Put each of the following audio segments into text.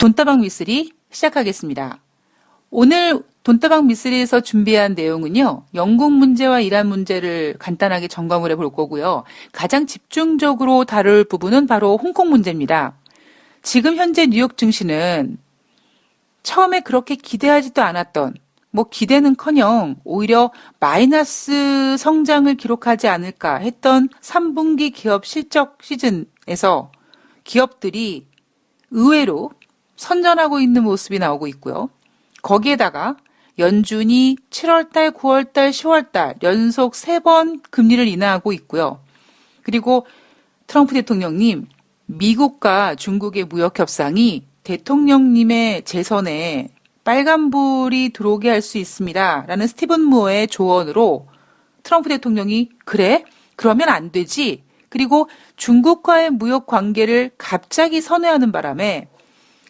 돈다방 미쓰리 시작하겠습니다. 오늘 돈다방 미쓰리에서 준비한 내용은요, 영국 문제와 이란 문제를 간단하게 점검을 해볼 거고요. 가장 집중적으로 다룰 부분은 바로 홍콩 문제입니다. 지금 현재 뉴욕 증시는 처음에 그렇게 기대하지도 않았던, 기대는커녕 오히려 마이너스 성장을 기록하지 않을까 했던 3분기 기업 실적 시즌에서 기업들이 의외로 선전하고 있는 모습이 나오고 있고요. 거기에다가 연준이 7월달, 9월달, 10월달 연속 3번 금리를 인하하고 있고요. 그리고 트럼프 대통령님, 미국과 중국의 무역 협상이 대통령님의 재선에 빨간불이 들어오게 할 수 있습니다. 라는 스티븐 무어의 조언으로 트럼프 대통령이 그래? 그러면 안 되지. 그리고 중국과의 무역 관계를 갑자기 선회하는 바람에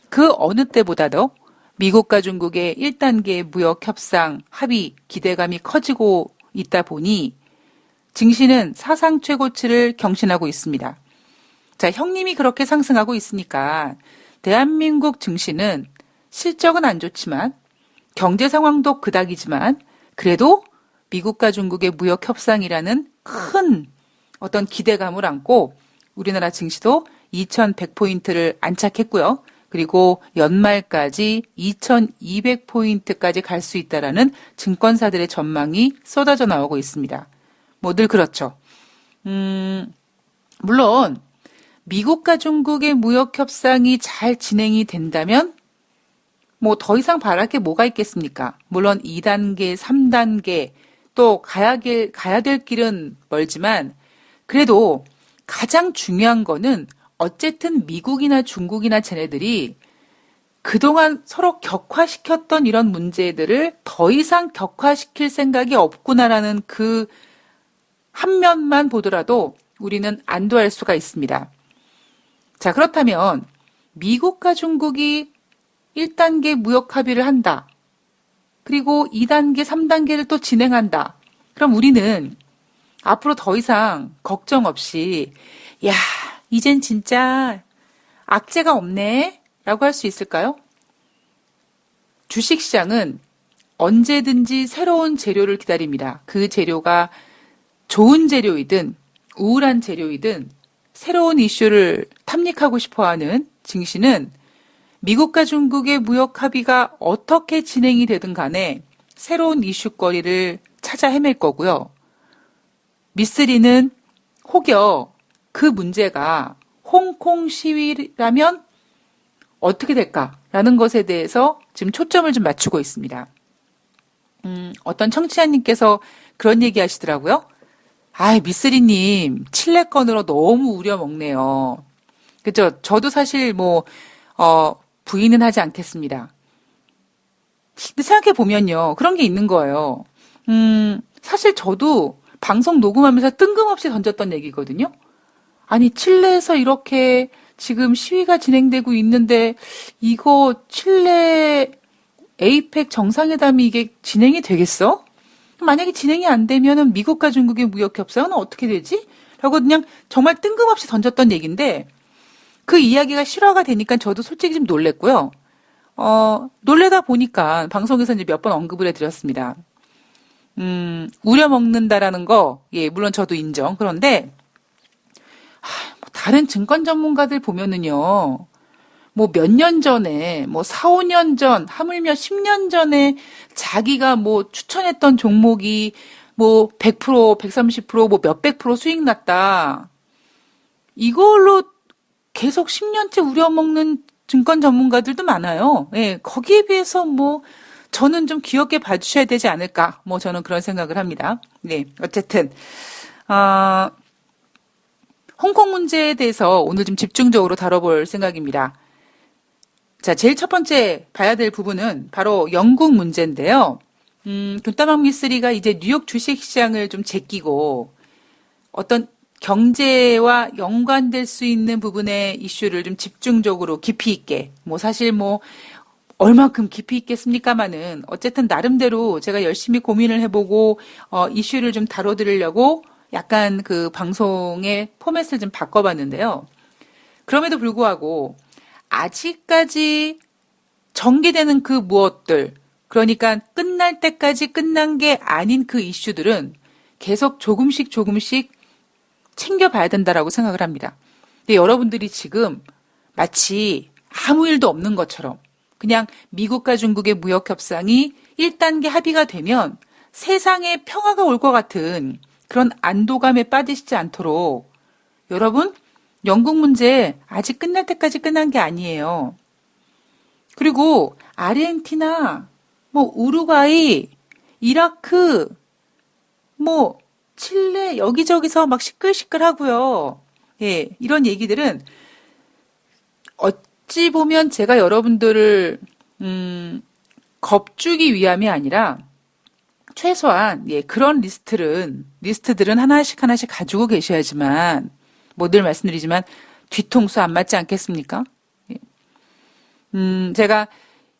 그 어느 때보다도 미국과 중국의 1단계 무역 협상 합의 기대감이 커지고 있다 보니 증시는 사상 최고치를 경신하고 있습니다. 자, 형님이 그렇게 상승하고 있으니까 대한민국 증시는 실적은 안 좋지만 경제 상황도 그닥이지만 그래도 미국과 중국의 무역 협상이라는 큰 어떤 기대감을 안고 우리나라 증시도 2100포인트를 안착했고요. 그리고 연말까지 2200포인트까지 갈 수 있다라는 증권사들의 전망이 쏟아져 나오고 있습니다. 늘 그렇죠. 물론 미국과 중국의 무역 협상이 잘 진행이 된다면 더 이상 바랄 게 뭐가 있겠습니까? 물론 2단계, 3단계 또 가야 될 길은 멀지만 그래도 가장 중요한 거는 어쨌든 미국이나 중국이나 쟤네들이 그동안 서로 격화시켰던 이런 문제들을 더 이상 격화시킬 생각이 없구나라는 그 한 면만 보더라도 우리는 안도할 수가 있습니다. 자, 그렇다면 미국과 중국이 1단계 무역 합의를 한다. 그리고 2단계, 3단계를 또 진행한다. 그럼 우리는 앞으로 더 이상 걱정 없이 야, 이젠 진짜 악재가 없네 라고 할 수 있을까요? 주식시장은 언제든지 새로운 재료를 기다립니다. 그 재료가 좋은 재료이든 우울한 재료이든 새로운 이슈를 탐닉하고 싶어하는 증시는 미국과 중국의 무역 합의가 어떻게 진행이 되든 간에 새로운 이슈거리를 찾아 헤맬 거고요. 미쓰리는 혹여 그 문제가 홍콩 시위라면 어떻게 될까라는 것에 대해서 지금 초점을 좀 맞추고 있습니다. 어떤 청취자님께서 그런 얘기 하시더라고요. 미쓰리님, 칠레 건으로 너무 우려먹네요. 그죠? 저도 사실 부인은 하지 않겠습니다. 근데 생각해보면요. 그런 게 있는 거예요. 사실 저도 방송 녹음하면서 뜬금없이 던졌던 얘기거든요. 아니, 칠레에서 이렇게 지금 시위가 진행되고 있는데, 이거 칠레 에이펙 정상회담이 이게 진행이 되겠어? 만약에 진행이 안 되면은 미국과 중국의 무역 협상은 어떻게 되지? 라고 그냥 정말 뜬금없이 던졌던 얘기인데, 그 이야기가 실화가 되니까 저도 솔직히 좀 놀랬고요. 놀래다 보니까 방송에서 이제 몇 번 언급을 해드렸습니다. 우려먹는다라는 거, 예, 물론 저도 인정. 그런데, 다른 증권 전문가들 보면은요, 몇 년 전에, 4, 5년 전, 하물며 10년 전에 자기가 추천했던 종목이 100%, 130%, 몇백 프로 수익 났다. 이걸로 계속 10년째 우려먹는 증권 전문가들도 많아요. 예, 거기에 비해서 저는 좀 귀엽게 봐주셔야 되지 않을까. 저는 그런 생각을 합니다. 네, 어쨌든, 홍콩 문제에 대해서 오늘 좀 집중적으로 다뤄볼 생각입니다. 자, 제일 첫 번째 봐야 될 부분은 바로 영국 문제인데요. 돈다방 미쓰리가 이제 뉴욕 주식시장을 좀 제끼고 어떤 경제와 연관될 수 있는 부분의 이슈를 좀 집중적으로 깊이 있게, 사실 얼마큼 깊이 있겠습니까마는 어쨌든 나름대로 제가 열심히 고민을 해보고 이슈를 좀 다뤄드리려고 약간 그 방송의 포맷을 좀 바꿔봤는데요. 그럼에도 불구하고 아직까지 전개되는 그 무엇들, 그러니까 끝날 때까지 끝난 게 아닌 그 이슈들은 계속 조금씩 챙겨봐야 된다라고 생각을 합니다. 근데 여러분들이 지금 마치 아무 일도 없는 것처럼 그냥 미국과 중국의 무역 협상이 1단계 합의가 되면 세상에 평화가 올 것 같은 그런 안도감에 빠지시지 않도록 여러분, 영국 문제 아직 끝날 때까지 끝난 게 아니에요. 그리고 아르헨티나, 우루과이, 이라크, 칠레 여기저기서 막 시끌시끌하고요. 예, 이런 얘기들은 어찌 보면 제가 여러분들을 겁주기 위함이 아니라 최소한 그런 리스트들은 하나씩 가지고 계셔야지만 늘 말씀드리지만 뒤통수 안 맞지 않겠습니까? 예. 제가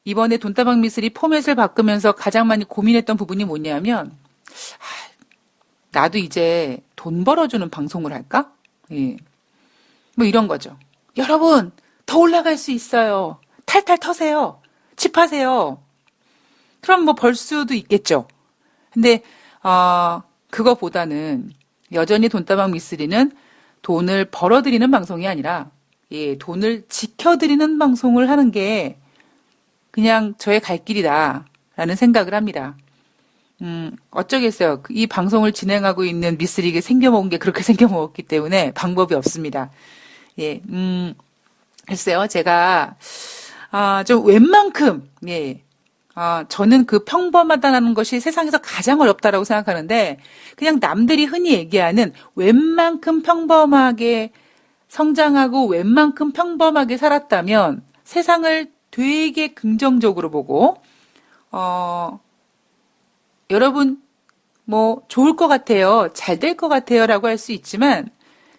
이번에 돈다방 미스리 포맷을 바꾸면서 가장 많이 고민했던 부분이 뭐냐면 나도 이제 돈 벌어주는 방송을 할까? 예. 이런 거죠. 여러분 더 올라갈 수 있어요. 탈탈 터세요. 칩하세요. 그럼 벌 수도 있겠죠. 근데 그거보다는 여전히 돈다방 미스리는 돈을 벌어들이는 방송이 아니라 돈을 지켜드리는 방송을 하는 게 그냥 저의 갈 길이다라는 생각을 합니다. 어쩌겠어요. 이 방송을 진행하고 있는 미스리에게 생겨먹은 게 그렇게 생겨먹었기 때문에 방법이 없습니다. 예, 글쎄요, 제가, 좀 웬만큼, 저는 그 평범하다는 것이 세상에서 가장 어렵다라고 생각하는데, 그냥 남들이 흔히 얘기하는 웬만큼 평범하게 성장하고 웬만큼 평범하게 살았다면 세상을 되게 긍정적으로 보고, 여러분, 좋을 것 같아요. 잘 될 것 같아요. 라고 할 수 있지만,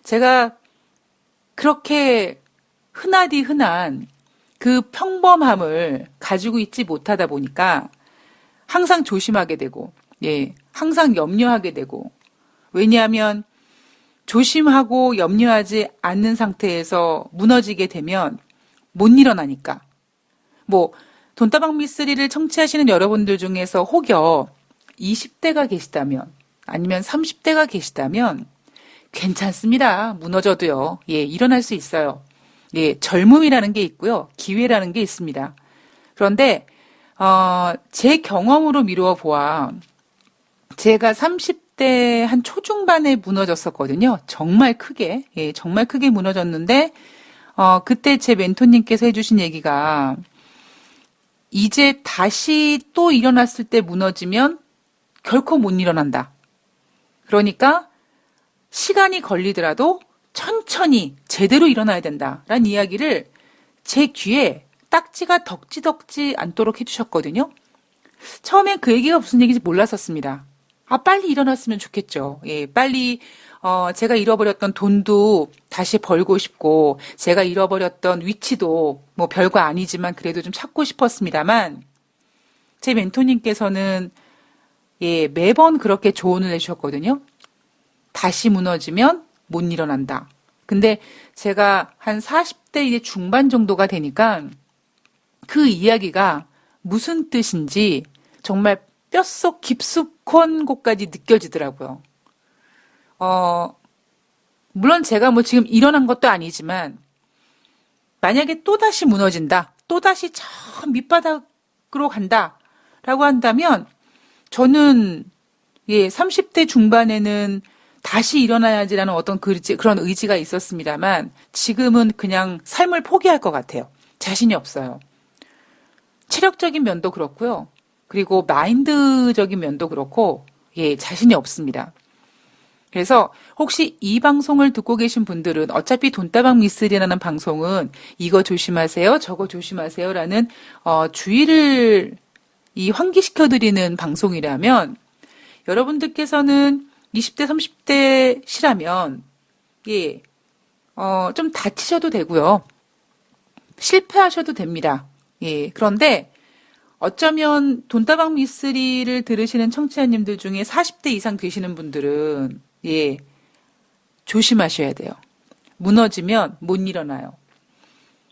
제가 그렇게 흔하디 흔한 그 평범함을 가지고 있지 못하다 보니까 항상 조심하게 되고, 항상 염려하게 되고, 왜냐하면 조심하고 염려하지 않는 상태에서 무너지게 되면 못 일어나니까. 돈다방 미스리를 청취하시는 여러분들 중에서 혹여 20대가 계시다면 아니면 30대가 계시다면 괜찮습니다. 무너져도요. 일어날 수 있어요. 젊음이라는 게 있고요. 기회라는 게 있습니다. 그런데 제 경험으로 미루어 보아 제가 30대 한 초중반에 무너졌었거든요. 정말 크게 무너졌는데 그때 제 멘토님께서 해주신 얘기가 이제 다시 또 일어났을 때 무너지면 결코 못 일어난다. 그러니까 시간이 걸리더라도 천천히 제대로 일어나야 된다라는 이야기를 제 귀에 딱지가 덕지 않도록 해주셨거든요. 처음엔 그 얘기가 무슨 얘기인지 몰랐었습니다. 빨리 일어났으면 좋겠죠. 빨리 제가 잃어버렸던 돈도 다시 벌고 싶고 제가 잃어버렸던 위치도 별거 아니지만 그래도 좀 찾고 싶었습니다만 제 멘토님께서는 매번 그렇게 조언을 해주셨거든요. 다시 무너지면 못 일어난다. 근데 제가 한 40대 이제 중반 정도가 되니까 그 이야기가 무슨 뜻인지 정말 뼛속 깊숙한 곳까지 느껴지더라고요. 물론 제가 지금 일어난 것도 아니지만 만약에 또다시 무너진다. 또다시 저 밑바닥으로 간다라고 한다면 저는 30대 중반에는 다시 일어나야지라는 어떤 그런 의지가 있었습니다만 지금은 그냥 삶을 포기할 것 같아요. 자신이 없어요. 체력적인 면도 그렇고요. 그리고 마인드적인 면도 그렇고 자신이 없습니다. 그래서 혹시 이 방송을 듣고 계신 분들은 어차피 돈다방 미스리라는 방송은 이거 조심하세요, 저거 조심하세요라는 주의를 환기시켜드리는 방송이라면 여러분들께서는 20대, 30대시라면 좀 다치셔도 되고요. 실패하셔도 됩니다. 그런데 어쩌면 돈다방 미스리를 들으시는 청취자님들 중에 40대 이상 되시는 분들은 조심하셔야 돼요. 무너지면 못 일어나요.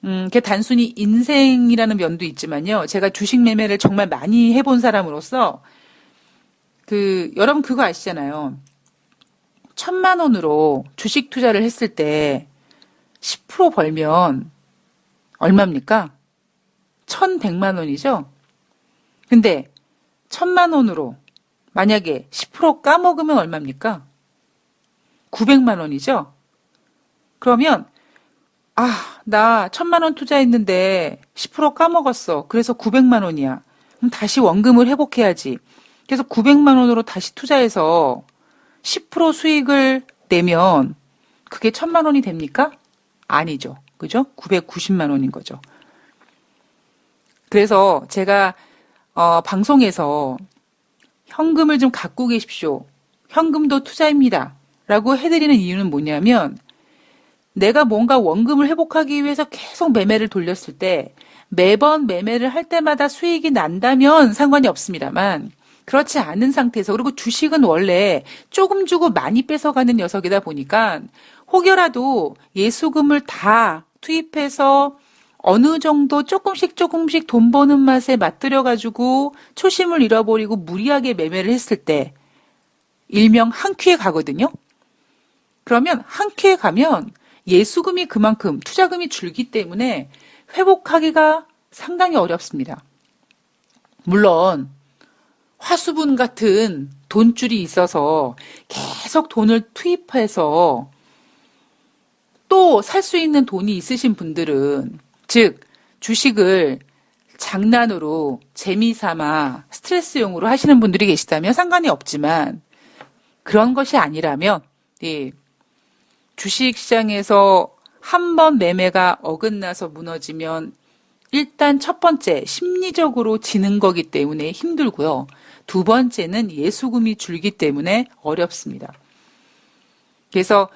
그게 단순히 인생이라는 면도 있지만요. 제가 주식 매매를 정말 많이 해본 사람으로서 여러분 그거 아시잖아요. 1,000만 원으로 주식 투자를 했을 때 10% 벌면 얼마입니까? 1,100만 원이죠? 근데 1,000만 원으로 만약에 10% 까먹으면 얼마입니까? 900만 원이죠? 그러면 나 1,000만 원 투자했는데 10% 까먹었어. 그래서 900만 원이야. 그럼 다시 원금을 회복해야지. 그래서 900만 원으로 다시 투자해서 10% 수익을 내면 그게 1,000만 원이 됩니까? 아니죠. 그죠? 990만 원인 거죠. 그래서 제가 방송에서 현금을 좀 갖고 계십시오. 현금도 투자입니다. 라고 해드리는 이유는 뭐냐면 내가 뭔가 원금을 회복하기 위해서 계속 매매를 돌렸을 때 매번 매매를 할 때마다 수익이 난다면 상관이 없습니다만 그렇지 않은 상태에서 그리고 주식은 원래 조금 주고 많이 뺏어가는 녀석이다 보니까 혹여라도 예수금을 다 투입해서 어느 정도 조금씩 돈 버는 맛에 맛들여가지고 초심을 잃어버리고 무리하게 매매를 했을 때 일명 한 큐에 가거든요. 그러면 한 큐에 가면 예수금이 그만큼 투자금이 줄기 때문에 회복하기가 상당히 어렵습니다. 물론 화수분 같은 돈줄이 있어서 계속 돈을 투입해서 또 살 수 있는 돈이 있으신 분들은 즉 주식을 장난으로 재미삼아 스트레스용으로 하시는 분들이 계시다면 상관이 없지만 그런 것이 아니라면 주식시장에서 한 번 매매가 어긋나서 무너지면 일단 첫 번째 심리적으로 지는 거기 때문에 힘들고요. 두 번째는 예수금이 줄기 때문에 어렵습니다. 그래서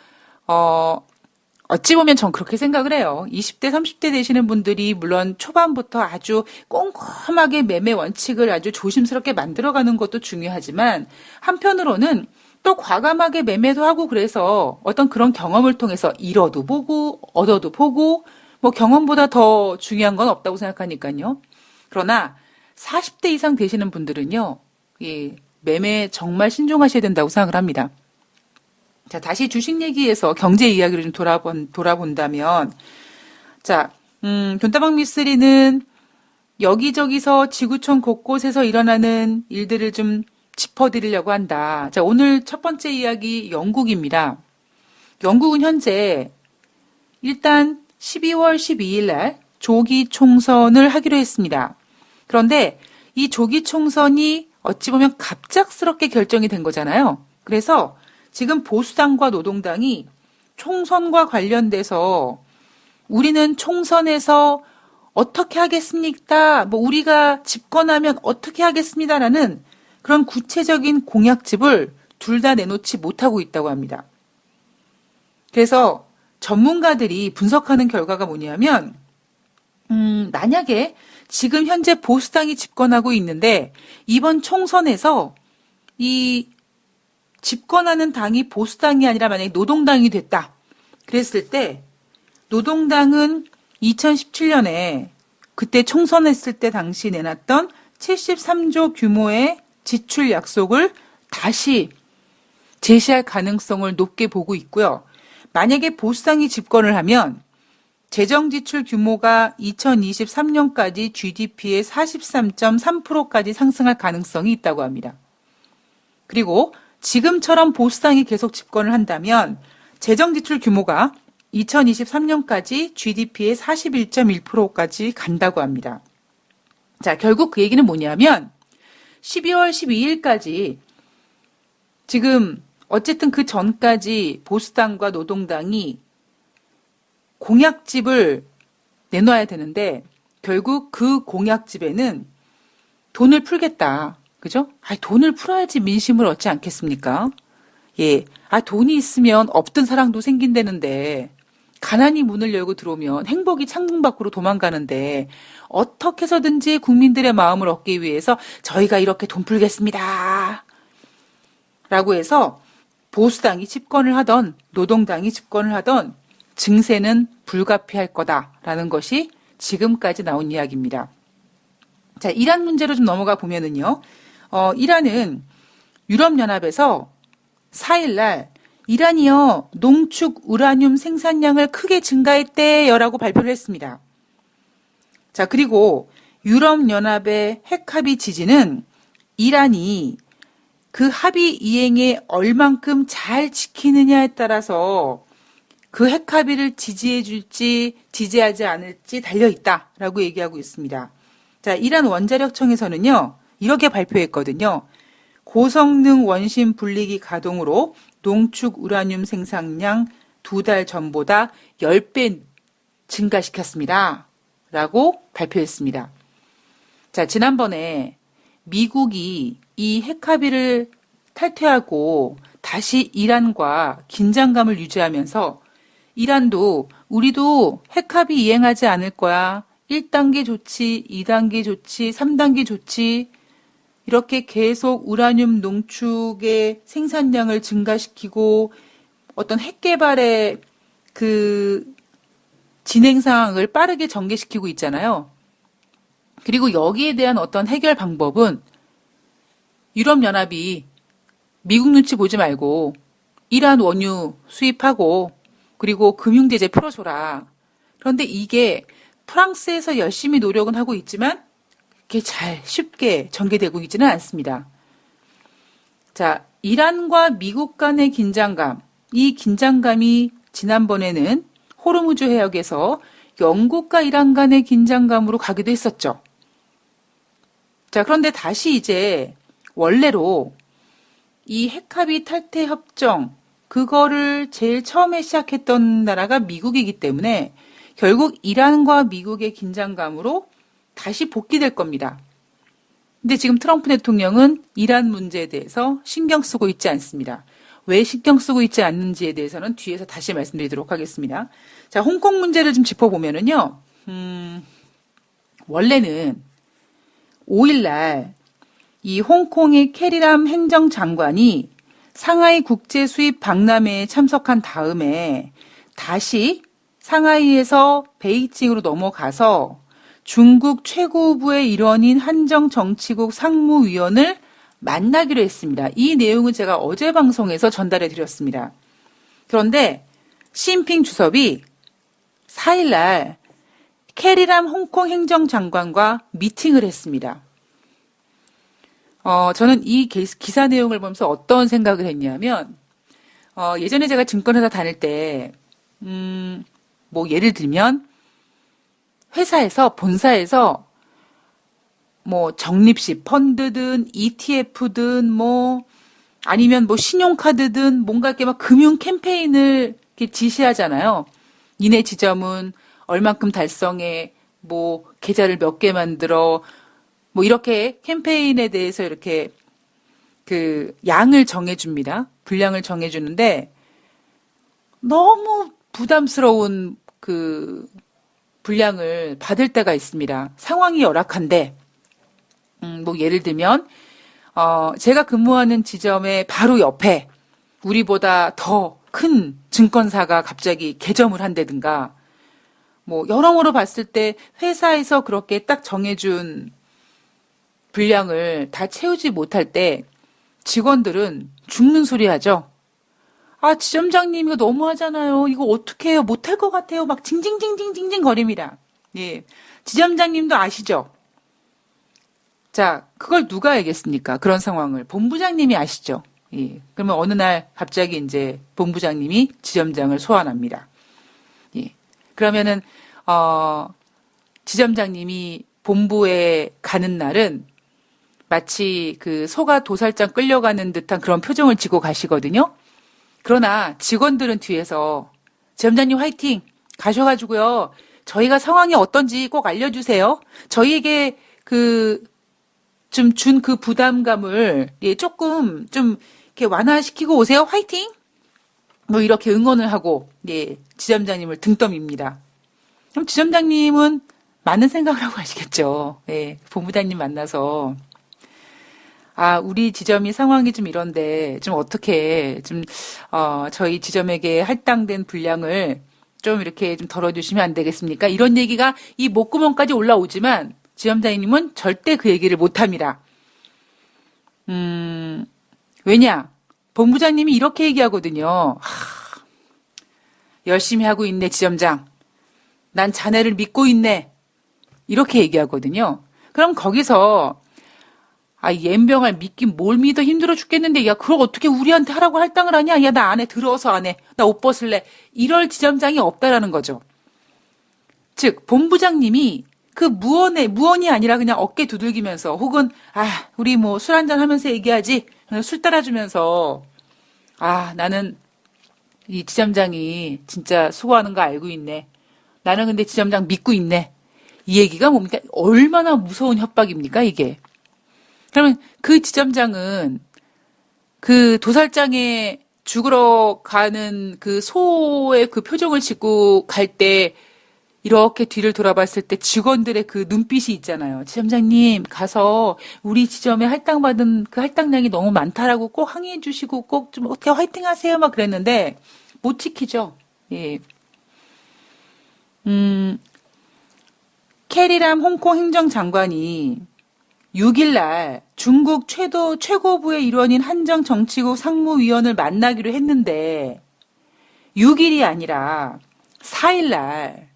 어찌 보면 전 그렇게 생각을 해요. 20대, 30대 되시는 분들이 물론 초반부터 아주 꼼꼼하게 매매 원칙을 아주 조심스럽게 만들어가는 것도 중요하지만 한편으로는 또 과감하게 매매도 하고 그래서 어떤 그런 경험을 통해서 잃어도 보고 얻어도 보고 뭐 경험보다 더 중요한 건 없다고 생각하니까요. 그러나 40대 이상 되시는 분들은요. 매매에 정말 신중하셔야 된다고 생각을 합니다. 자, 다시 주식 얘기에서 경제 이야기를 좀 돌아본다면 자, 돈다방 미스리는 여기저기서 지구촌 곳곳에서 일어나는 일들을 좀 짚어드리려고 한다. 자, 오늘 첫 번째 이야기 영국입니다. 영국은 현재 일단 12월 12일 날 조기 총선을 하기로 했습니다. 그런데 이 조기 총선이 어찌 보면 갑작스럽게 결정이 된 거잖아요. 그래서 지금 보수당과 노동당이 총선과 관련돼서 우리는 총선에서 어떻게 하겠습니까? 뭐 우리가 집권하면 어떻게 하겠습니다라는 그런 구체적인 공약집을 둘 다 내놓지 못하고 있다고 합니다. 그래서 전문가들이 분석하는 결과가 뭐냐면 만약에 지금 현재 보수당이 집권하고 있는데 이번 총선에서 이 집권하는 당이 보수당이 아니라 만약에 노동당이 됐다. 그랬을 때 노동당은 2017년에 그때 총선했을 때 당시 내놨던 73조 규모의 지출 약속을 다시 제시할 가능성을 높게 보고 있고요. 만약에 보수당이 집권을 하면 재정 지출 규모가 2023년까지 GDP의 43.3%까지 상승할 가능성이 있다고 합니다. 그리고 지금처럼 보수당이 계속 집권을 한다면 재정 지출 규모가 2023년까지 GDP의 41.1%까지 간다고 합니다. 자, 결국 그 얘기는 뭐냐면 12월 12일까지 지금 어쨌든 그 전까지 보수당과 노동당이 공약집을 내놔야 되는데 결국 그 공약집에는 돈을 풀겠다. 그죠? 돈을 풀어야지 민심을 얻지 않겠습니까? 예. 돈이 있으면 없던 사랑도 생긴다는데 가난이 문을 열고 들어오면 행복이 창문 밖으로 도망가는데 어떻게 해서든지 국민들의 마음을 얻기 위해서 저희가 이렇게 돈 풀겠습니다. 라고 해서 보수당이 집권을 하던 노동당이 집권을 하던 증세는 불가피할 거다라는 것이 지금까지 나온 이야기입니다. 자, 이란 문제로 좀 넘어가 보면은요. 이란은 유럽연합에서 4일날 이란이요 농축 우라늄 생산량을 크게 증가했대요라고 발표를 했습니다. 자, 그리고 유럽연합의 핵합의 지지는 이란이 그 합의 이행에 얼만큼 잘 지키느냐에 따라서 그 핵합의를 지지해 줄지 지지하지 않을지 달려있다라고 얘기하고 있습니다. 자, 이란 원자력청에서는요 이렇게 발표했거든요. 고성능 원심 분리기 가동으로 농축 우라늄 생산량 2달 전보다 10배 증가시켰습니다. 라고 발표했습니다. 자, 지난번에 미국이 이 핵합의를 탈퇴하고 다시 이란과 긴장감을 유지하면서 이란도 우리도 핵합의 이행하지 않을 거야. 1단계 조치, 2단계 조치, 3단계 조치 이렇게 계속 우라늄 농축의 생산량을 증가시키고 어떤 핵 개발의 그 진행 상황을 빠르게 전개시키고 있잖아요. 그리고 여기에 대한 어떤 해결 방법은 유럽연합이 미국 눈치 보지 말고 이란 원유 수입하고 그리고 금융제재 풀어줘라. 그런데 이게 프랑스에서 열심히 노력은 하고 있지만 그게 잘 쉽게 전개되고 있지는 않습니다. 자, 이란과 미국 간의 긴장감, 이 긴장감이 지난번에는 호르무즈 해역에서 영국과 이란 간의 긴장감으로 가기도 했었죠. 자, 그런데 다시 이제 원래로 이 핵합의 탈퇴 협정, 그거를 제일 처음에 시작했던 나라가 미국이기 때문에 결국 이란과 미국의 긴장감으로 다시 복귀될 겁니다. 근데 지금 트럼프 대통령은 이란 문제에 대해서 신경 쓰고 있지 않습니다. 왜 신경 쓰고 있지 않는지에 대해서는 뒤에서 다시 말씀드리도록 하겠습니다. 자, 홍콩 문제를 좀 짚어보면은요, 원래는 5일날 이 홍콩의 캐리람 행정장관이 상하이 국제수입 박람회에 참석한 다음에 다시 상하이에서 베이징으로 넘어가서 중국 최고부의 일원인 한정정치국 상무위원을 만나기로 했습니다. 이 내용은 제가 어제 방송에서 전달해 드렸습니다. 그런데 시진핑 주석이 4일날 캐리람 홍콩 행정장관과 미팅을 했습니다. 저는 이 기사 내용을 보면서 어떤 생각을 했냐면, 예전에 제가 증권회사 다닐 때, 뭐 예를 들면 본사에서 뭐 적립식 펀드든 ETF든 뭐 아니면 뭐 신용카드든 뭔가 이렇게 막 금융 캠페인을 이렇게 지시하잖아요. 니네 지점은 얼만큼 달성해, 뭐 계좌를 몇 개 만들어, 뭐 이렇게 캠페인에 대해서 이렇게 그 양을 정해줍니다. 분량을 정해주는데 너무 부담스러운 그 분량을 받을 때가 있습니다. 상황이 열악한데, 뭐 예를 들면 제가 근무하는 지점의 바로 옆에 우리보다 더 큰 증권사가 갑자기 개점을 한다든가, 뭐 여러모로 봤을 때 회사에서 그렇게 딱 정해준 분량을 다 채우지 못할 때 직원들은 죽는 소리 하죠. 아, 지점장님 이거 너무하잖아요. 이거 어떻게 해요? 못할 것 같아요. 막 징징징징징징 거립니다. 예, 지점장님도 아시죠? 자, 그걸 누가 알겠습니까? 그런 상황을 본부장님이 아시죠? 예, 그러면 어느 날 갑자기 이제 본부장님이 지점장을 소환합니다. 예, 그러면은 지점장님이 본부에 가는 날은 마치 그 소가 도살장 끌려가는 듯한 그런 표정을 지고 가시거든요. 그러나 직원들은 뒤에서 지점장님 화이팅! 가셔가지고요. 저희가 상황이 어떤지 꼭 알려주세요. 저희에게 좀 준 그 부담감을 조금 좀 이렇게 완화시키고 오세요. 화이팅! 뭐 이렇게 응원을 하고 지점장님을 등 떠밉니다. 그럼 지점장님은 많은 생각을 하고 가시겠죠. 본부장님 만나서 우리 지점이 상황이 좀 이런데 좀 어떻게 저희 지점에게 할당된 분량을 좀 이렇게 좀 덜어주시면 안 되겠습니까? 이런 얘기가 이 목구멍까지 올라오지만 지점장님은 절대 그 얘기를 못합니다. 왜냐? 본부장님이 이렇게 얘기하거든요. 열심히 하고 있네, 지점장. 난 자네를 믿고 있네. 이렇게 얘기하거든요. 그럼 거기서 이 옌병을 믿긴 뭘 믿어 힘들어 죽겠는데 야 그걸 어떻게 우리한테 하라고 할당을 하냐? 야 나 안 해. 들어서 안 해. 나 옷 벗을래. 이럴 지점장이 없다라는 거죠. 즉 본부장님이 그 무언이 아니라 그냥 어깨 두들기면서 혹은 우리 뭐 술 한잔 하면서 얘기하지. 술 따라주면서 나는 이 지점장이 진짜 수고하는 거 알고 있네. 나는 근데 지점장 믿고 있네. 이 얘기가 뭡니까? 얼마나 무서운 협박입니까, 이게? 그러면 그 지점장은 그 도살장에 죽으러 가는 그 소의 그 표정을 짓고 갈 때 이렇게 뒤를 돌아봤을 때 직원들의 그 눈빛이 있잖아요. 지점장님 가서 우리 지점에 할당받은 그 할당량이 너무 많다라고 꼭 항의해 주시고 꼭 좀 어떻게 화이팅 하세요 막 그랬는데 못 지키죠. 예. 캐리람 홍콩 행정장관이 6일 날 중국 최고부의 일원인 한정정치국 상무위원을 만나기로 했는데 6일이 아니라 4일 날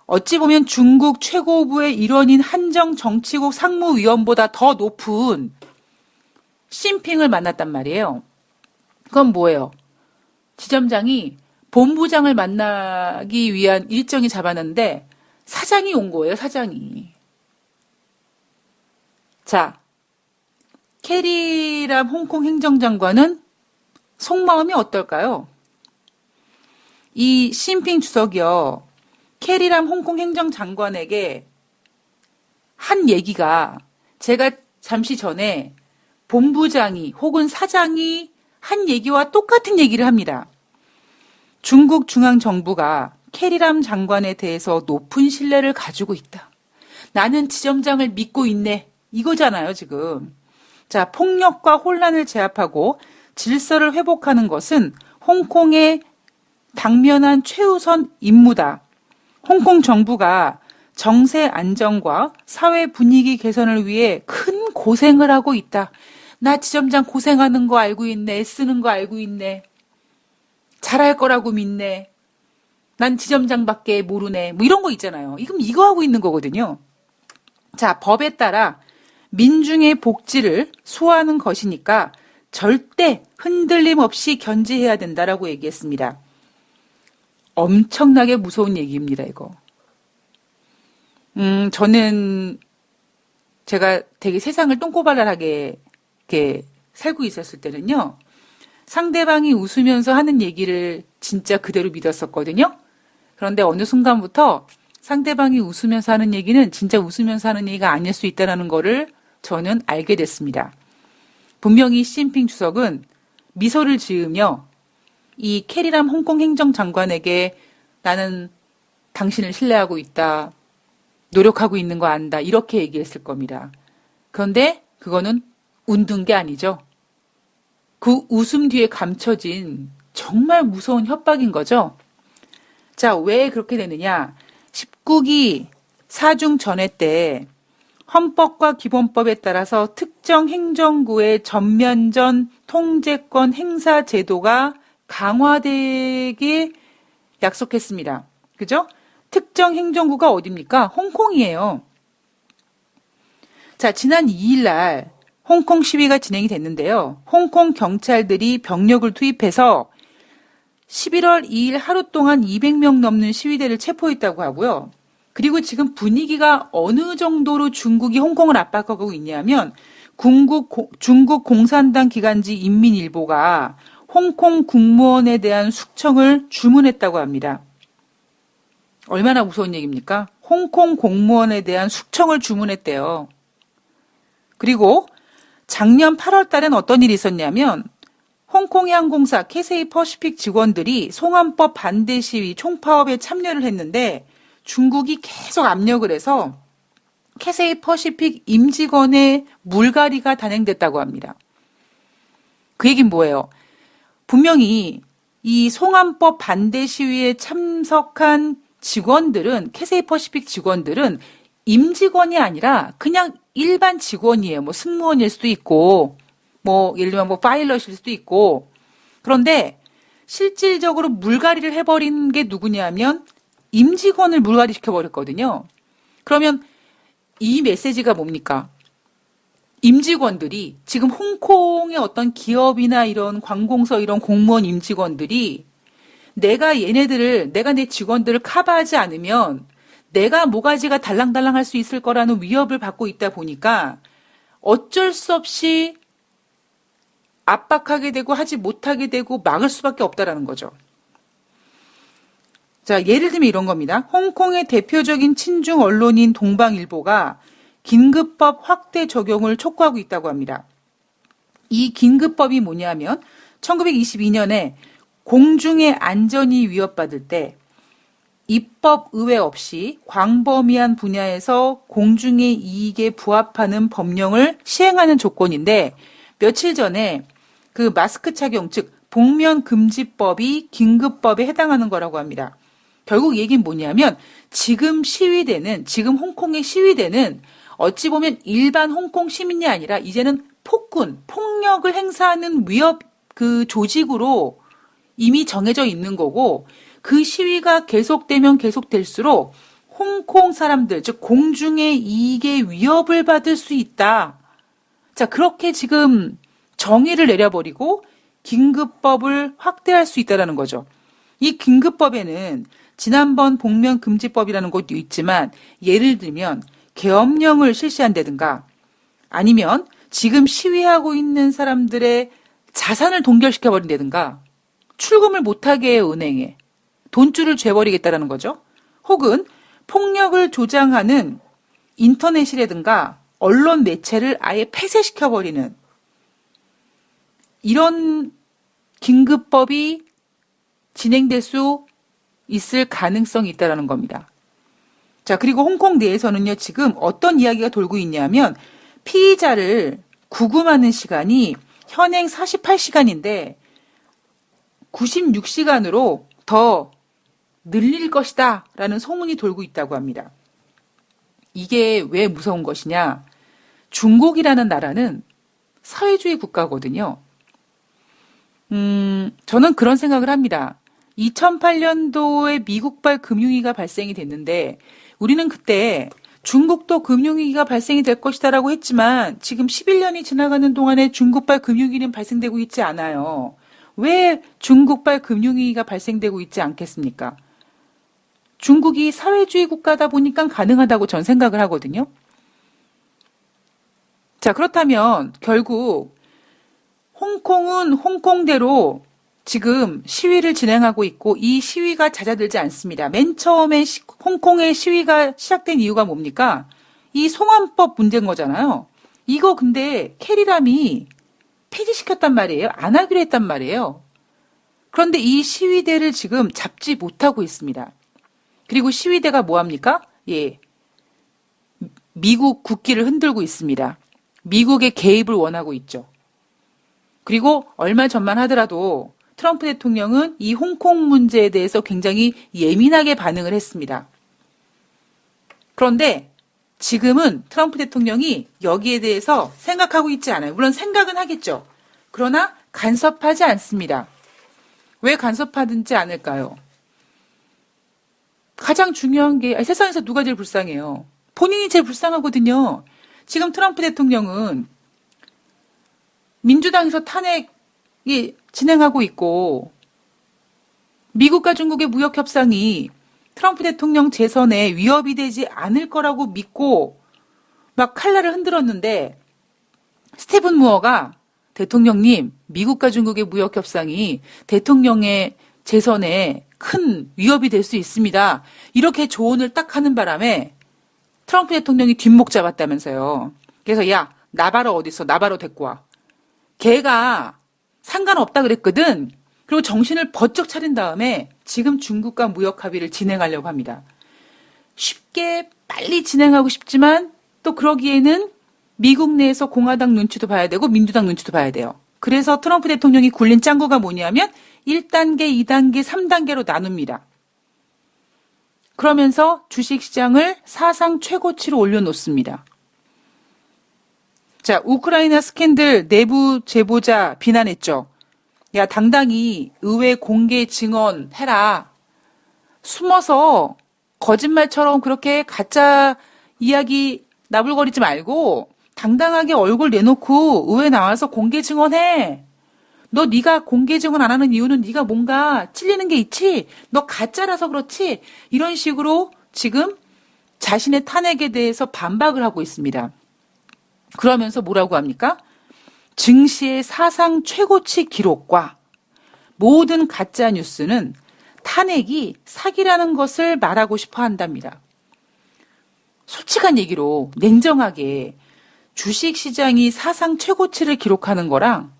어찌 보면 중국 최고부의 일원인 한정정치국 상무위원보다 더 높은 시진핑을 만났단 말이에요. 그건 뭐예요? 지점장이 본부장을 만나기 위한 일정이 잡았는데 사장이 온 거예요, 사장이. 자, 캐리람 홍콩 행정장관은 속마음이 어떨까요? 이 시진핑 주석이요, 캐리람 홍콩 행정장관에게 한 얘기가 제가 잠시 전에 본부장이 혹은 사장이 한 얘기와 똑같은 얘기를 합니다. 중국 중앙정부가 캐리람 장관에 대해서 높은 신뢰를 가지고 있다. 나는 지점장을 믿고 있네. 이거잖아요, 지금. 자, 폭력과 혼란을 제압하고 질서를 회복하는 것은 홍콩의 당면한 최우선 임무다. 홍콩 정부가 정세 안정과 사회 분위기 개선을 위해 큰 고생을 하고 있다. 나 지점장 고생하는 거 알고 있네. 애쓰는 거 알고 있네. 잘할 거라고 믿네. 난 지점장밖에 모르네. 뭐 이런 거 있잖아요. 이거 하고 있는 거거든요. 자, 법에 따라 민중의 복지를 수호하는 것이니까 절대 흔들림 없이 견지해야 된다라고 얘기했습니다. 엄청나게 무서운 얘기입니다, 이거. 저는 제가 되게 세상을 똥꼬발랄하게 이렇게 살고 있었을 때는요, 상대방이 웃으면서 하는 얘기를 진짜 그대로 믿었었거든요. 그런데 어느 순간부터 상대방이 웃으면서 하는 얘기는 진짜 웃으면서 하는 얘기가 아닐 수 있다는 거를 저는 알게 됐습니다. 분명히 시진핑 주석은 미소를 지으며 이 캐리람 홍콩 행정장관에게 나는 당신을 신뢰하고 있다. 노력하고 있는 거 안다. 이렇게 얘기했을 겁니다. 그런데 그거는 웃는 게 아니죠. 그 웃음 뒤에 감춰진 정말 무서운 협박인 거죠. 자, 왜 그렇게 되느냐. 19기 사중 전회 때 헌법과 기본법에 따라서 특정 행정구의 전면전 통제권 행사 제도가 강화되게 약속했습니다. 그죠? 특정 행정구가 어디입니까? 홍콩이에요. 자, 지난 2일 날 홍콩 시위가 진행이 됐는데요. 홍콩 경찰들이 병력을 투입해서 11월 2일 하루 동안 200명 넘는 시위대를 체포했다고 하고요. 그리고 지금 분위기가 어느 정도로 중국이 홍콩을 압박하고 있냐면 중국 공산당 기관지 인민일보가 홍콩 국무원에 대한 숙청을 주문했다고 합니다. 얼마나 무서운 얘기입니까? 홍콩 공무원에 대한 숙청을 주문했대요. 그리고 작년 8월 달엔 어떤 일이 있었냐면 홍콩의 항공사 캐세이 퍼시픽 직원들이 송환법 반대 시위 총파업에 참여를 했는데 중국이 계속 압력을 해서 캐세이 퍼시픽 임직원의 물갈이가 단행됐다고 합니다. 그 얘기는 뭐예요? 분명히 이 송환법 반대 시위에 참석한 직원들은, 캐세이 퍼시픽 직원들은 임직원이 아니라 그냥 일반 직원이에요. 뭐 승무원일 수도 있고, 뭐 예를 들면 뭐 파일럿일 수도 있고. 그런데 실질적으로 물갈이를 해버린 게 누구냐면 임직원을 물갈이 시켜버렸거든요. 그러면 이 메시지가 뭡니까? 임직원들이 지금 홍콩의 어떤 기업이나 이런 관공서 이런 공무원 임직원들이 내가 내 직원들을 커버하지 않으면 내가 모가지가 달랑달랑 할 수 있을 거라는 위협을 받고 있다 보니까 어쩔 수 없이 압박하게 되고 하지 못하게 되고 막을 수밖에 없다라는 거죠. 자, 예를 들면 이런 겁니다. 홍콩의 대표적인 친중 언론인 동방일보가 긴급법 확대 적용을 촉구하고 있다고 합니다. 이 긴급법이 뭐냐면 1922년에 공중의 안전이 위협받을 때 입법 의회 없이 광범위한 분야에서 공중의 이익에 부합하는 법령을 시행하는 조건인데 며칠 전에 그 마스크 착용, 즉 복면 금지법이 긴급법에 해당하는 거라고 합니다. 결국 얘기는 뭐냐면 지금 홍콩의 시위대는 어찌 보면 일반 홍콩 시민이 아니라 이제는 폭군, 폭력을 행사하는 위협 그 조직으로 이미 정해져 있는 거고 그 시위가 계속되면 계속될수록 홍콩 사람들, 즉 공중의 이익에 위협을 받을 수 있다. 자, 그렇게 지금 정의를 내려버리고 긴급법을 확대할 수 있다는 거죠. 이 긴급법에는 지난번 복면금지법이라는 것도 있지만 예를 들면 계엄령을 실시한다든가 아니면 지금 시위하고 있는 사람들의 자산을 동결시켜버린다든가 출금을 못하게 해요, 은행에. 돈줄을 죄버리겠다라는 거죠. 혹은 폭력을 조장하는 인터넷이라든가 언론 매체를 아예 폐쇄시켜버리는 이런 긴급법이 진행될 수 있을 가능성이 있다는 겁니다. 자, 그리고 홍콩 내에서는요, 지금 어떤 이야기가 돌고 있냐면 피의자를 구금하는 시간이 현행 48시간인데 96시간으로 더 늘릴 것이다 라는 소문이 돌고 있다고 합니다. 이게 왜 무서운 것이냐? 중국이라는 나라는 사회주의 국가거든요. 저는 그런 생각을 합니다. 2008년도에 미국발 금융위기가 발생이 됐는데 우리는 그때 중국도 금융위기가 발생이 될 것이다라고 했지만 지금 11년이 지나가는 동안에 중국발 금융위기는 발생되고 있지 않아요. 왜 중국발 금융위기가 발생되고 있지 않겠습니까? 중국이 사회주의 국가다 보니까 가능하다고 전 생각을 하거든요. 자, 그렇다면 결국 홍콩은 홍콩대로 지금 시위를 진행하고 있고 이 시위가 잦아들지 않습니다. 맨 처음에 홍콩의 시위가 시작된 이유가 뭡니까? 이 송환법 문제인 거잖아요. 이거 근데 캐리람이 폐지시켰단 말이에요. 안 하기로 했단 말이에요. 그런데 이 시위대를 지금 잡지 못하고 있습니다. 그리고 시위대가 뭐합니까? 예, 미국 국기를 흔들고 있습니다. 미국의 개입을 원하고 있죠. 그리고 얼마 전만 하더라도 트럼프 대통령은 이 홍콩 문제에 대해서 굉장히 예민하게 반응을 했습니다. 그런데 지금은 트럼프 대통령이 여기에 대해서 생각하고 있지 않아요. 물론 생각은 하겠죠. 그러나 간섭하지 않습니다. 왜 간섭하지 않을까요? 가장 중요한 게 세상에서 누가 제일 불쌍해요? 본인이 제일 불쌍하거든요. 지금 트럼프 대통령은 민주당에서 탄핵이 진행하고 있고 미국과 중국의 무역 협상이 트럼프 대통령 재선에 위협이 되지 않을 거라고 믿고 막 칼날을 흔들었는데 스티븐 무어가 대통령님, 미국과 중국의 무역 협상이 대통령의 재선에 큰 위협이 될 수 있습니다. 이렇게 조언을 딱 하는 바람에 트럼프 대통령이 뒷목 잡았다면서요. 그래서 야, 나바로 어디 있어? 나바로 데리고 와. 걔가 상관없다 그랬거든. 그리고 정신을 번쩍 차린 다음에 지금 중국과 무역 합의를 진행하려고 합니다. 쉽게 빨리 진행하고 싶지만 또 그러기에는 미국 내에서 공화당 눈치도 봐야 되고 민주당 눈치도 봐야 돼요. 그래서 트럼프 대통령이 굴린 짱구가 뭐냐면 1단계, 2단계, 3단계로 나눕니다. 그러면서 주식시장을 사상 최고치로 올려놓습니다. 자, 우크라이나 스캔들 내부 제보자 비난했죠. 야, 당당히 의회 공개 증언해라. 숨어서 거짓말처럼 그렇게 가짜 이야기 나불거리지 말고 당당하게 얼굴 내놓고 의회 나와서 공개 증언해. 너 네가 공개 증언 안 하는 이유는 네가 뭔가 찔리는 게 있지? 너 가짜라서 그렇지? 이런 식으로 지금 자신의 탄핵에 대해서 반박을 하고 있습니다. 그러면서 뭐라고 합니까? 증시의 사상 최고치 기록과 모든 가짜 뉴스는 탄핵이 사기라는 것을 말하고 싶어 한답니다. 솔직한 얘기로 냉정하게 주식시장이 사상 최고치를 기록하는 거랑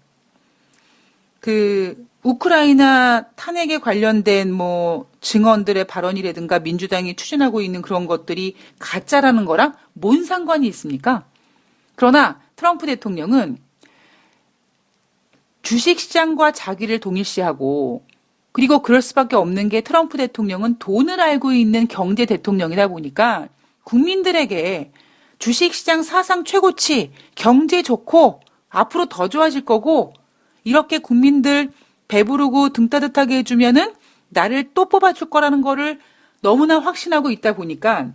그 우크라이나 탄핵에 관련된 뭐 증언들의 발언이라든가 민주당이 추진하고 있는 그런 것들이 가짜라는 거랑 뭔 상관이 있습니까? 그러나 트럼프 대통령은 주식시장과 자기를 동일시하고 그리고 그럴 수밖에 없는 게 트럼프 대통령은 돈을 알고 있는 경제 대통령이다 보니까 국민들에게 주식시장 사상 최고치, 경제 좋고 앞으로 더 좋아질 거고 이렇게 국민들 배부르고 등 따뜻하게 해주면은 나를 또 뽑아줄 거라는 거를 너무나 확신하고 있다 보니까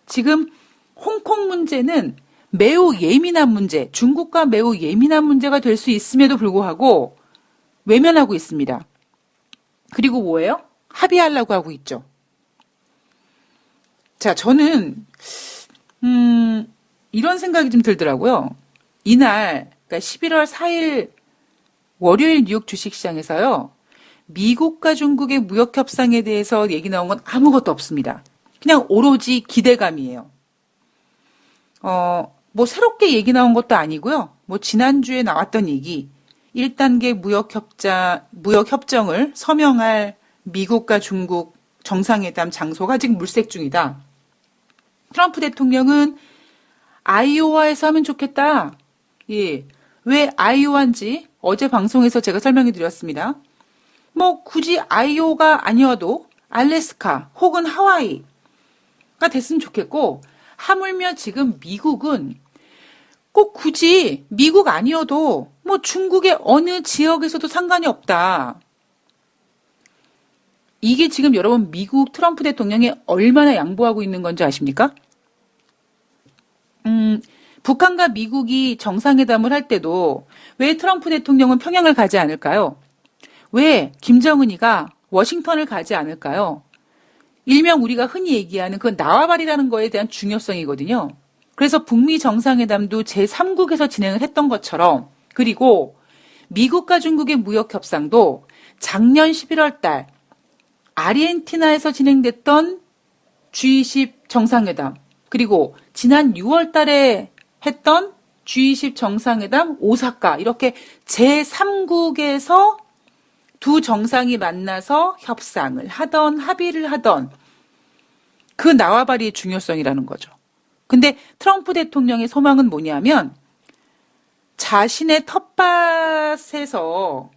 지금 홍콩 문제는 매우 예민한 문제, 중국과 매우 예민한 문제가 될 수 있음에도 불구하고 외면하고 있습니다. 그리고 뭐예요? 합의하려고 하고 있죠. 자, 저는 이런 생각이 좀 들더라고요. 이날, 그러니까 11월 4일 월요일 뉴욕 주식시장에서요. 미국과 중국의 무역 협상에 대해서 얘기 나온 건 아무것도 없습니다. 그냥 오로지 기대감이에요. 뭐 새롭게 얘기 나온 것도 아니고요. 뭐 지난주에 나왔던 얘기, 1단계 무역 협정을 서명할 미국과 중국 정상회담 장소가 지금 물색 중이다. 트럼프 대통령은 아이오와에서 하면 좋겠다. 예. 왜 아이오와인지 어제 방송에서 제가 설명해 드렸습니다. 뭐 굳이 아이오가 아니어도 알래스카 혹은 하와이가 됐으면 좋겠고 하물며 지금 미국은 꼭 굳이 미국 아니어도 뭐 중국의 어느 지역에서도 상관이 없다. 이게 지금 여러분 미국 트럼프 대통령이 얼마나 양보하고 있는 건지 아십니까? 북한과 미국이 정상회담을 할 때도 왜 트럼프 대통령은 평양을 가지 않을까요? 왜 김정은이가 워싱턴을 가지 않을까요? 일명 우리가 흔히 얘기하는 그 나와바리라는 거에 대한 중요성이거든요. 그래서 북미 정상회담도 제3국에서 진행을 했던 것처럼 그리고 미국과 중국의 무역 협상도 작년 11월 달 아르헨티나에서 진행됐던 G20 정상회담 그리고 지난 6월 달에 했던 G20 정상회담 오사카 이렇게 제3국에서 두 정상이 만나서 협상을 하던 합의를 하던 그 나와바리의 중요성이라는 거죠. 근데 트럼프 대통령의 소망은 뭐냐면 자신의 텃밭에서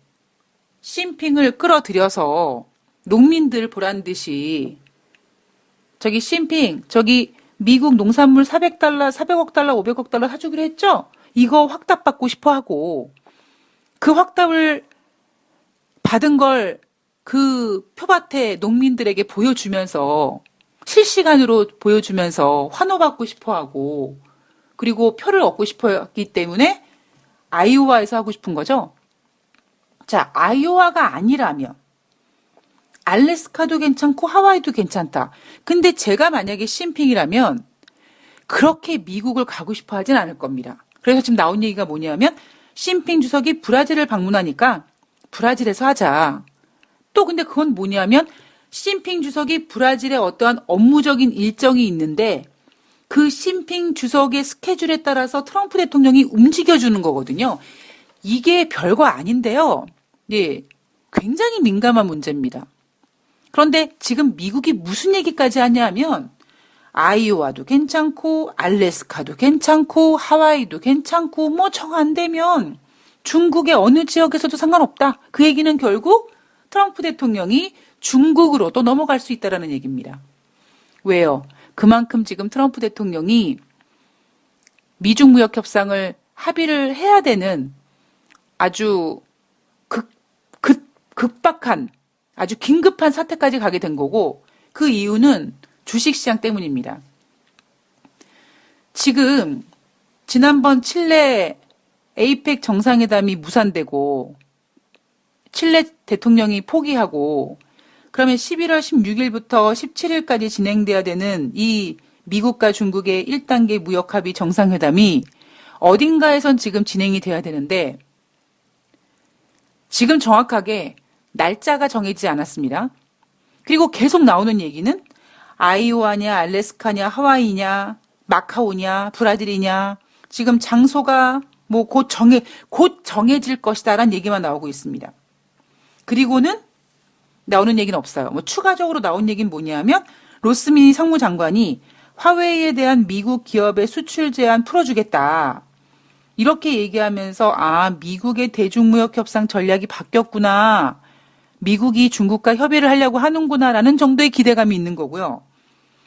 시진핑을 끌어들여서 농민들 보란 듯이 저기 시진핑 저기 미국 농산물 400억 달러, 500억 달러 사주기로 했죠? 이거 확답받고 싶어 하고 그 확답을 받은 걸 그 표밭에 농민들에게 보여주면서 실시간으로 보여주면서 환호받고 싶어 하고 그리고 표를 얻고 싶어 했기 때문에 아이오와에서 하고 싶은 거죠. 자, 아이오와가 아니라면 알래스카도 괜찮고 하와이도 괜찮다. 근데 제가 만약에 시진핑이라면 그렇게 미국을 가고 싶어 하진 않을 겁니다. 그래서 지금 나온 얘기가 뭐냐면 시진핑 주석이 브라질을 방문하니까 브라질에서 하자. 또 근데 그건 뭐냐면 시진핑 주석이 브라질에 어떠한 업무적인 일정이 있는데 그 시진핑 주석의 스케줄에 따라서 트럼프 대통령이 움직여주는 거거든요. 이게 별거 아닌데요. 예, 굉장히 민감한 문제입니다. 그런데 지금 미국이 무슨 얘기까지 하냐면 아이오와도 괜찮고 알래스카도 괜찮고 하와이도 괜찮고 뭐 정 안 되면 중국의 어느 지역에서도 상관없다. 그 얘기는 결국 트럼프 대통령이 중국으로 또 넘어갈 수 있다라는 얘기입니다. 왜요? 그만큼 지금 트럼프 대통령이 미중 무역 협상을 합의를 해야 되는 아주 급박한 아주 긴급한 사태까지 가게 된 거고, 그 이유는 주식시장 때문입니다. 지금 지난번 칠레 에이펙 정상회담이 무산되고 칠레 대통령이 포기하고, 그러면 11월 16일부터 17일까지 진행돼야 되는 이 미국과 중국의 1단계 무역합의 정상회담이 어딘가에선 지금 진행이 돼야 되는데 지금 정확하게 날짜가 정해지지 않았습니다. 그리고 계속 나오는 얘기는 아이오와냐, 알래스카냐, 하와이냐, 마카오냐, 브라질이냐, 지금 장소가 뭐 곧 정해질 것이다라는 얘기만 나오고 있습니다. 그리고는 나오는 얘기는 없어요. 뭐 추가적으로 나온 얘기는 뭐냐면 로스미니 상무장관이 화웨이에 대한 미국 기업의 수출 제한 풀어주겠다. 이렇게 얘기하면서 미국의 대중무역협상 전략이 바뀌었구나. 미국이 중국과 협의를 하려고 하는구나라는 정도의 기대감이 있는 거고요.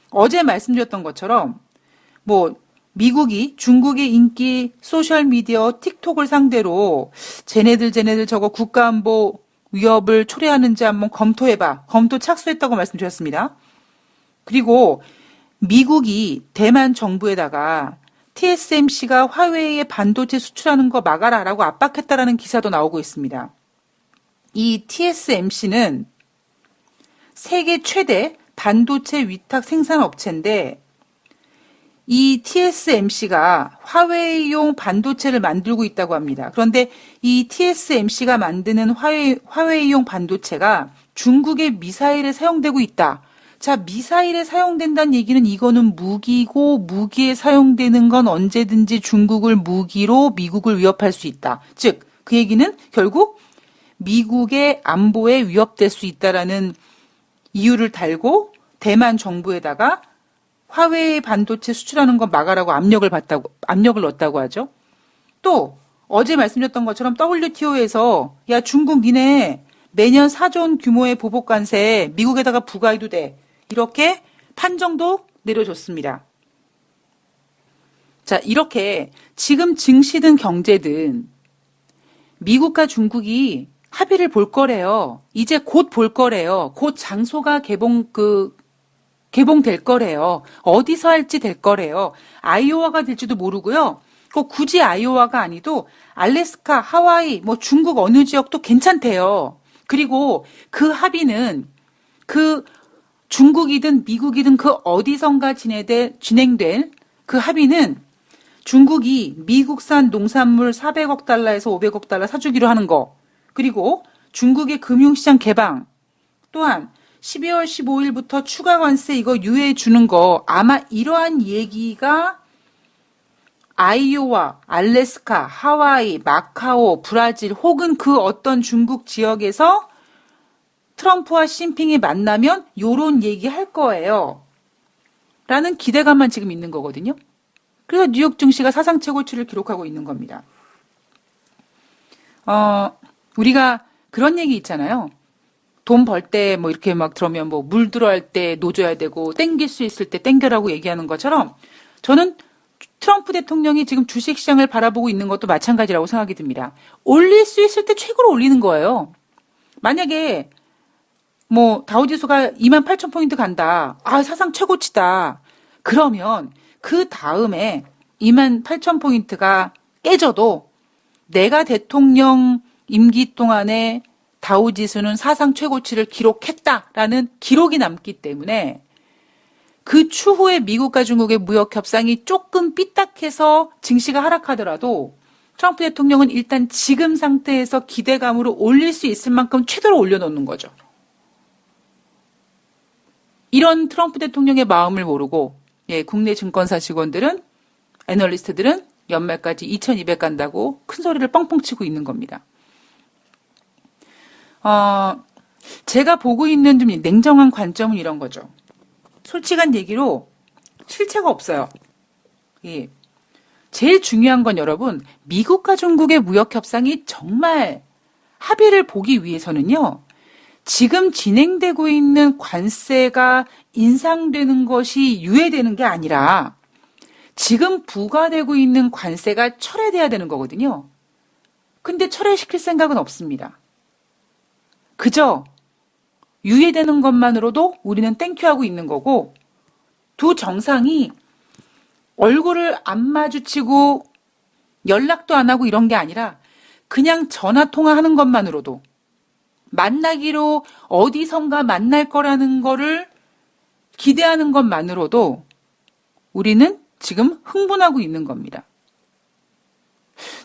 어제 말씀드렸던 것처럼 뭐 미국이 중국의 인기 소셜미디어 틱톡을 상대로 쟤네들 저거 국가안보 위협을 초래하는지 한번 검토해봐. 검토 착수했다고 말씀드렸습니다. 그리고 미국이 대만 정부에다가 TSMC가 화웨이에 반도체 수출하는 거 막아라라고 압박했다라는 기사도 나오고 있습니다. 이 TSMC는 세계 최대 반도체 위탁 생산업체인데 이 TSMC가 화웨이용 반도체를 만들고 있다고 합니다. 그런데 이 TSMC가 만드는 화웨이용 반도체가 중국의 미사일에 사용되고 있다. 자, 미사일에 사용된다는 얘기는 이거는 무기고 무기에 사용되는 건 언제든지 중국을 무기로 미국을 위협할 수 있다. 즉, 그 얘기는 결국 미국의 안보에 위협될 수 있다라는 이유를 달고 대만 정부에다가 화웨이 반도체 수출하는 거 막아라고 압력을 넣었다고 하죠. 또 어제 말씀드렸던 것처럼 WTO에서 야 중국 니네 매년 4조 원 규모의 보복 관세 미국에다가 부과해도 돼. 이렇게 판정도 내려줬습니다. 자, 이렇게 지금 증시든 경제든 미국과 중국이 합의를 볼 거래요. 이제 곧 볼 거래요. 곧 장소가 개봉될 거래요. 어디서 할지 될 거래요. 아이오와가 될지도 모르고요. 꼭 굳이 아이오와가 아니도 알래스카, 하와이, 뭐 중국 어느 지역도 괜찮대요. 그리고 그 합의는 그 중국이든 미국이든 그 어디선가 진행될 그 합의는 중국이 미국산 농산물 400억 달러에서 500억 달러 사주기로 하는 거. 그리고 중국의 금융시장 개방. 또한 12월 15일부터 추가 관세 이거 유예해 주는 거. 아마 이러한 얘기가 아이오와, 알래스카, 하와이, 마카오, 브라질 혹은 그 어떤 중국 지역에서 트럼프와 시진핑이 만나면 요런 얘기 할 거예요. 라는 기대감만 지금 있는 거거든요. 그래서 뉴욕 증시가 사상 최고치를 기록하고 있는 겁니다. 우리가 그런 얘기 있잖아요. 돈 벌 때 뭐 이렇게 막 들어오면 뭐 물 들어갈 때 노줘야 되고 땡길 수 있을 때 땡겨라고 얘기하는 것처럼 저는 트럼프 대통령이 지금 주식시장을 바라보고 있는 것도 마찬가지라고 생각이 듭니다. 올릴 수 있을 때 최고로 올리는 거예요. 만약에 뭐 다우지수가 28,000포인트 간다. 사상 최고치다. 그러면 그 다음에 28,000포인트가 깨져도 내가 대통령 임기 동안에 다우지수는 사상 최고치를 기록했다라는 기록이 남기 때문에 그 추후에 미국과 중국의 무역 협상이 조금 삐딱해서 증시가 하락하더라도 트럼프 대통령은 일단 지금 상태에서 기대감으로 올릴 수 있을 만큼 최대로 올려놓는 거죠. 이런 트럼프 대통령의 마음을 모르고 국내 증권사 직원들은 애널리스트들은 연말까지 2200 간다고 큰 소리를 뻥뻥 치고 있는 겁니다. 제가 보고 있는 좀 냉정한 관점은 이런 거죠. 솔직한 얘기로 실체가 없어요. 제일 중요한 건 여러분, 미국과 중국의 무역 협상이 정말 합의를 보기 위해서는요, 지금 진행되고 있는 관세가 인상되는 것이 유예되는 게 아니라 지금 부과되고 있는 관세가 철회돼야 되는 거거든요. 근데 철회시킬 생각은 없습니다. 그저 유예되는 것만으로도 우리는 땡큐하고 있는 거고, 두 정상이 얼굴을 안 마주치고 연락도 안 하고 이런 게 아니라 그냥 전화 통화하는 것만으로도, 만나기로 어디선가 만날 거라는 거를 기대하는 것만으로도 우리는 지금 흥분하고 있는 겁니다.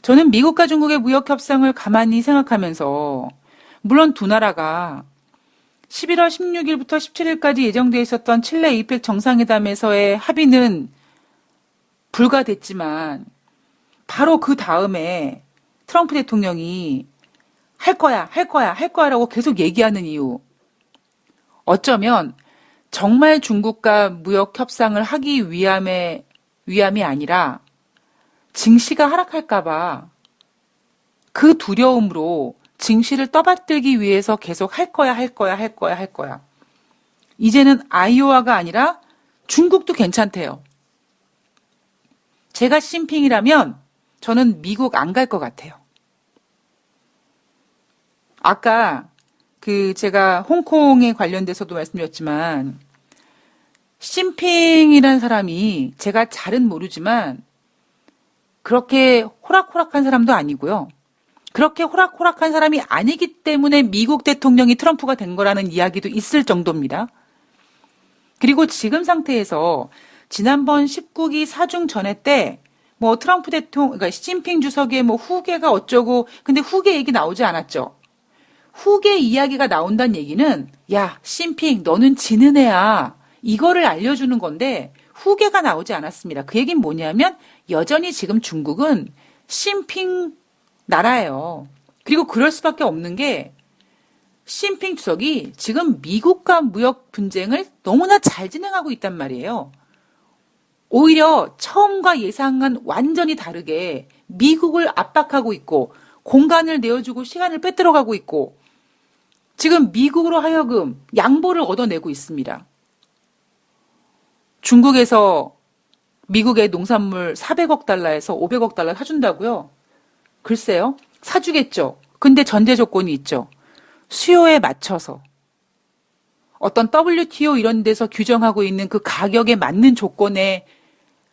저는 미국과 중국의 무역 협상을 가만히 생각하면서, 물론 두 나라가 11월 16일부터 17일까지 예정되어 있었던 칠레 이펙 정상회담에서의 합의는 불가됐지만, 바로 그 다음에 트럼프 대통령이 할 거야 라고 계속 얘기하는 이유. 어쩌면 정말 중국과 무역 협상을 하기 위함이 아니라 증시가 하락할까봐 그 두려움으로 증시를 떠받들기 위해서 계속 할 거야. 이제는 아이오와가 아니라 중국도 괜찮대요. 제가 시진핑이라면 저는 미국 안 갈 것 같아요. 아까 제가 홍콩에 관련돼서도 말씀드렸지만, 시진핑이라는 사람이 제가 잘은 모르지만 그렇게 호락호락한 사람도 아니고요. 그렇게 호락호락한 사람이 아니기 때문에 미국 대통령이 트럼프가 된 거라는 이야기도 있을 정도입니다. 그리고 지금 상태에서 지난번 19기 사중 전회 때 트럼프 대통령, 그러니까 시진핑 주석의 후계가 어쩌고, 근데 후계 얘기 나오지 않았죠. 후계 이야기가 나온다는 얘기는, 야, 시진핑, 너는 지는 애야. 이거를 알려주는 건데, 후계가 나오지 않았습니다. 그 얘기는 뭐냐면, 여전히 지금 중국은 시진핑 나라예요. 그리고 그럴 수밖에 없는 게, 시진핑 주석이 지금 미국과 무역 분쟁을 너무나 잘 진행하고 있단 말이에요. 오히려 처음과 예상은 완전히 다르게 미국을 압박하고 있고, 공간을 내어주고 시간을 빼들어가고 있고, 지금 미국으로 하여금 양보를 얻어내고 있습니다. 중국에서 미국의 농산물 400억 달러에서 500억 달러 사준다고요? 글쎄요, 사주겠죠. 근데 전제 조건이 있죠. 수요에 맞춰서. 어떤 WTO 이런 데서 규정하고 있는 그 가격에 맞는 조건에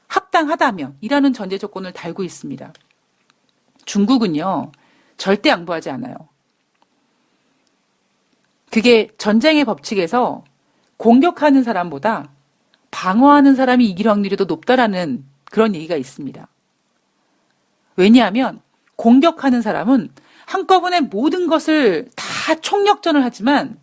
합당하다면 이라는 전제 조건을 달고 있습니다. 중국은요, 절대 양보하지 않아요. 그게 전쟁의 법칙에서 공격하는 사람보다 방어하는 사람이 이길 확률이 더 높다라는 그런 얘기가 있습니다. 왜냐하면 공격하는 사람은 한꺼번에 모든 것을 다 총력전을 하지만,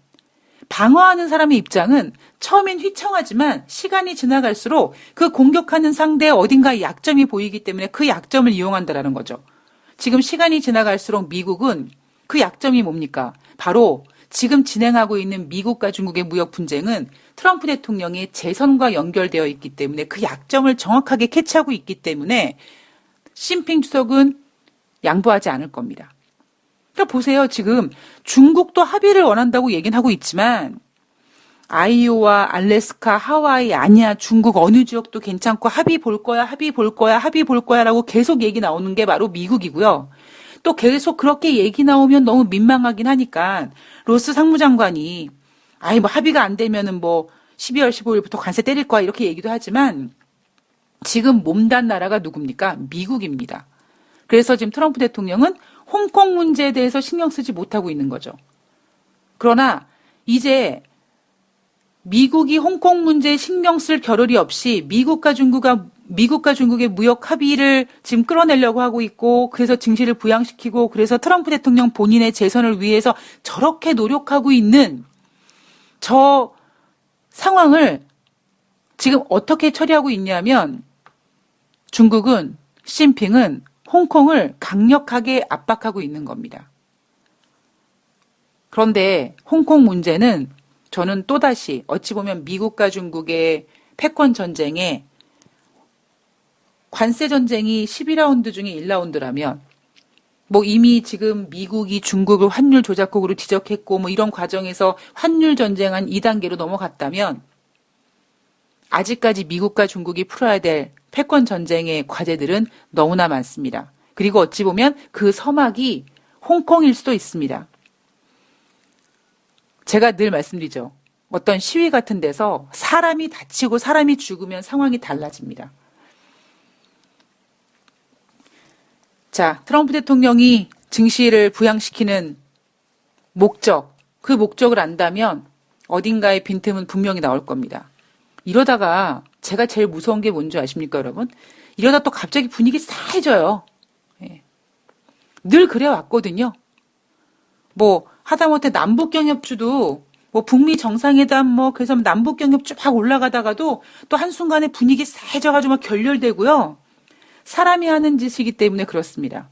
방어하는 사람의 입장은 처음엔 휘청하지만 시간이 지나갈수록 그 공격하는 상대의 어딘가에 약점이 보이기 때문에 그 약점을 이용한다라는 거죠. 지금 시간이 지나갈수록 미국은 그 약점이 뭡니까? 바로 지금 진행하고 있는 미국과 중국의 무역 분쟁은 트럼프 대통령의 재선과 연결되어 있기 때문에 그 약점을 정확하게 캐치하고 있기 때문에 시진핑 주석은 양보하지 않을 겁니다. 그러니까 보세요. 지금 중국도 합의를 원한다고 얘기는 하고 있지만, 아이오와 알래스카, 하와이 아니야, 중국 어느 지역도 괜찮고 합의 볼 거야 라고 계속 얘기 나오는 게 바로 미국이고요. 또 계속 그렇게 얘기 나오면 너무 민망하긴 하니까 로스 상무장관이 합의가 안 되면은 12월 15일부터 관세 때릴 거야 이렇게 얘기도 하지만, 지금 몸단 나라가 누굽니까? 미국입니다. 그래서 지금 트럼프 대통령은 홍콩 문제에 대해서 신경 쓰지 못하고 있는 거죠. 그러나 이제 미국이 홍콩 문제에 신경 쓸 겨를이 없이 미국과 중국의 무역 합의를 지금 끌어내려고 하고 있고, 그래서 증시를 부양시키고, 그래서 트럼프 대통령 본인의 재선을 위해서 저렇게 노력하고 있는 저 상황을 지금 어떻게 처리하고 있냐면, 중국은, 시진핑은 홍콩을 강력하게 압박하고 있는 겁니다. 그런데 홍콩 문제는 저는 또다시 어찌 보면 미국과 중국의 패권 전쟁에 관세 전쟁이 12라운드 중에 1라운드라면 뭐 이미 지금 미국이 중국을 환율 조작국으로 지적했고 뭐 이런 과정에서 환율 전쟁 한 2단계로 넘어갔다면 아직까지 미국과 중국이 풀어야 될 패권 전쟁의 과제들은 너무나 많습니다. 그리고 어찌 보면 그 서막이 홍콩일 수도 있습니다. 제가 늘 말씀드리죠. 어떤 시위 같은 데서 사람이 다치고 사람이 죽으면 상황이 달라집니다. 자, 트럼프 대통령이 증시를 부양시키는 목적, 그 목적을 안다면 어딘가에 빈틈은 분명히 나올 겁니다. 이러다가 제가 제일 무서운 게 뭔지 아십니까, 여러분? 이러다 또 갑자기 분위기 싸해져요. 예. 늘 그래왔거든요. 뭐 하다못해 남북경협주도 뭐 북미 정상회담 뭐 그래서 남북경협주 막 올라가다가도 또 한순간에 분위기 싸해져가지고 막 결렬되고요. 사람이 하는 짓이기 때문에 그렇습니다.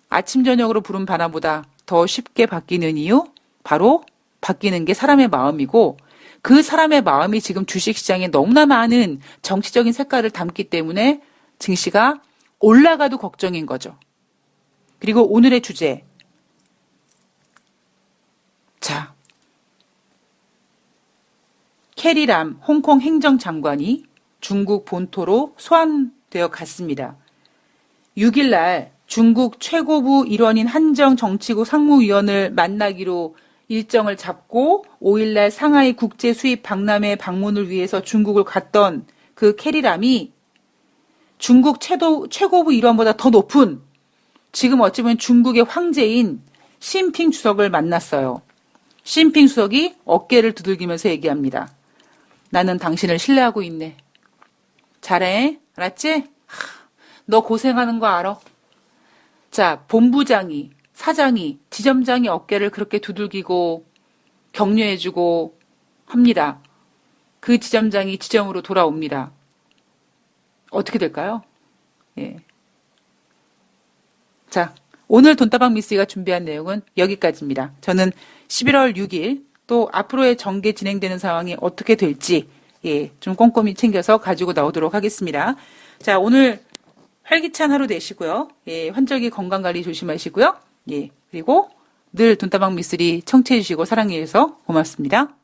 아침 저녁으로 부른 바람보다 더 쉽게 바뀌는 이유? 바로 바뀌는 게 사람의 마음이고 그 사람의 마음이 지금 주식시장에 너무나 많은 정치적인 색깔을 담기 때문에 증시가 올라가도 걱정인 거죠. 그리고 오늘의 주제. 자, 캐리람 홍콩 행정장관이 중국 본토로 소환되어 갔습니다. 6일 날 중국 최고부 일원인 한정 정치국 상무위원을 만나기로 일정을 잡고 5일 날 상하이 국제 수입 박람회 방문을 위해서 중국을 갔던 그 캐리람이 중국 최고부 일원보다 더 높은 지금 어찌 보면 중국의 황제인 시진핑 주석을 만났어요. 시진핑 주석이 어깨를 두들기면서 얘기합니다. 나는 당신을 신뢰하고 있네. 잘해. 알았지? 너 고생하는 거 알아. 자, 본부장이, 사장이, 지점장이 어깨를 그렇게 두들기고 격려해주고 합니다. 그 지점장이 지점으로 돌아옵니다. 어떻게 될까요? 예. 자, 오늘 돈다방 미스가 준비한 내용은 여기까지입니다. 저는 11월 6일 또 앞으로의 정계 진행되는 상황이 어떻게 될지 좀 꼼꼼히 챙겨서 가지고 나오도록 하겠습니다. 자, 오늘 활기찬 하루 되시고요. 환절기 건강관리 조심하시고요. 그리고 늘 돈다방 미스리 청취해주시고 사랑해주셔서 고맙습니다.